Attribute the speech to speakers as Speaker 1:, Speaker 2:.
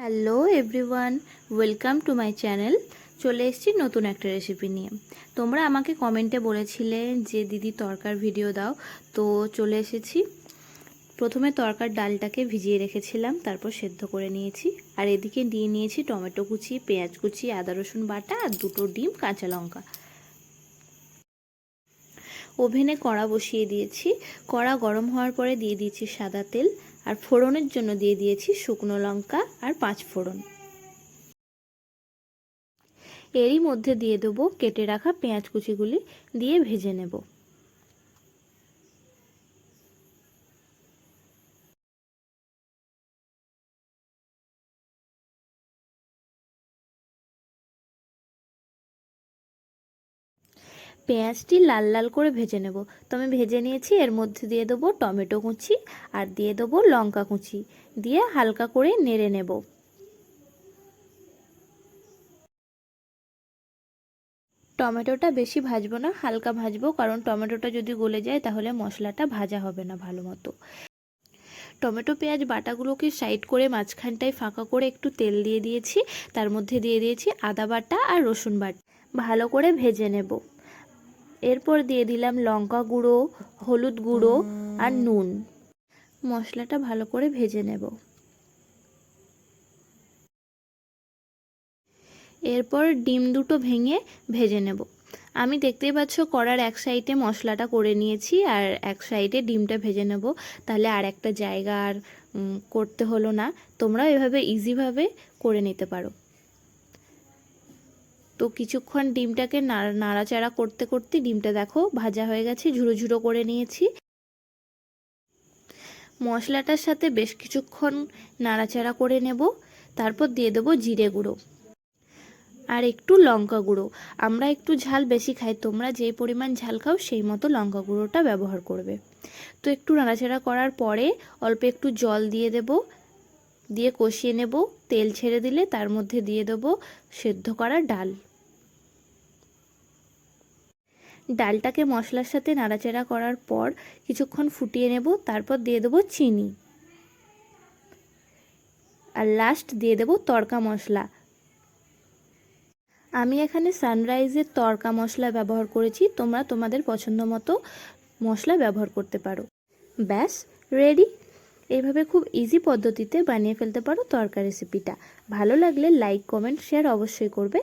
Speaker 1: Hello everyone, welcome to my channel. চলে এসেছি নতুন একটা রেসিপি নিয়ে। তোমরা আমাকে কমেন্টে বলেছিলে যে দিদি তরকার ভিডিও দাও, তো চলে এসেছি। প্রথমে তরকার ডালটাকে ভিজিয়ে রেখেছিলাম, তারপর সেদ্ধ করে নিয়েছি। আর এদিকে দিয়ে নিয়েছি টমেটো কুচি, পেঁয়াজ কুচি, আদা রসুন বাটা আর 2টো ডিম, কাঁচা লঙ্কা। ওভেনে কড়া বসিয়ে দিয়েছি। কড়া গরম হওয়ার পরে দিয়ে দিয়েছি সাদা তেল, আর ফোড়নের জন্য দিয়ে দিয়েছি শুকনো লঙ্কা আর 5 ফোড়ন। এরই মধ্যে দিয়ে দেবো কেটে রাখা পেঁয়াজ কুচিগুলি, দিয়ে ভেজে নেব। পেঁয়াজটি লাল লাল করে ভেজে নেব। তো আমি ভেজে নিয়েছি। এর মধ্যে দিয়ে দেবো টমেটো কুচি আর দিয়ে দেবো লঙ্কা কুচি, দিয়ে হালকা করে নেড়ে নেব। টমেটোটা বেশি ভাজবো না, হালকা ভাজবো, কারণ টমেটোটা যদি গলে যায় তাহলে মশলাটা ভাজা হবে না ভালো মতো। টমেটো পেঁয়াজ বাটাগুলোকে সাইড করে মাঝখানটায় ফাঁকা করে একটু তেল দিয়ে দিয়েছি। তার মধ্যে দিয়ে দিয়েছি আদা বাটা আর রসুন বাটা, ভালো করে ভেজে নেব। এরপর দিয়ে দিলাম লঙ্কা গুঁড়ো, হলুদ গুঁড়ো আর নুন। মশলাটা ভালো করে ভেজে নেব। এরপর ডিম দুটো ভেঙে ভেজে নেব। আমি দেখতেই পাচ্ছ কড়ার এক সাইডে মশলাটা করে নিয়েছি আর এক সাইডে ডিমটা ভেজে নেব, তাহলে আর একটা জায়গা আর করতে হলো না। তোমরাও এভাবে ইজিভাবে করে নিতে পারো। তো কিছুক্ষণ ডিমটাকে নাড়াচাড়া করতে করতে ডিমটা দেখো ভাজা হয়ে গেছে, ঝুরো ঝুরো করে নিয়েছি। মশলাটার সাথে বেশ কিছুক্ষণ নাড়াচাড়া করে নেব। তারপর দিয়ে দেবো জিরে গুঁড়ো আর একটু লঙ্কা গুঁড়ো। আমরা একটু ঝাল বেশি খাই, তোমরা যেই পরিমাণ ঝাল খাও সেই মতো লঙ্কা গুঁড়োটা ব্যবহার করবে। তো একটু নাড়াচাড়া করার পরে অল্প একটু জল দিয়ে দেব, দিয়ে কষিয়ে নেব। তেল ছেড়ে দিলে তার মধ্যে দিয়ে দেবো সেদ্ধ করা ডাল। ডালটাকে মশলার সাথে নাড়াচাড়া করার পর কিছুক্ষণ ফুটিয়ে নেব। তারপর দিয়ে দেবো চিনি, আর লাস্ট দিয়ে দেবো তড়কা মশলা। আমি এখানে সানরাইজের তড়কা মশলা ব্যবহার করেছি, তোমরা তোমাদের পছন্দ মতো মশলা ব্যবহার করতে পারো। ব্যাস রেডি। এইভাবে খুব ইজি পদ্ধতিতে বানিয়ে ফেলতে পারো তড়কা রেসিপিটা। ভালো লাগলে লাইক, কমেন্ট, শেয়ার অবশ্যই করবে।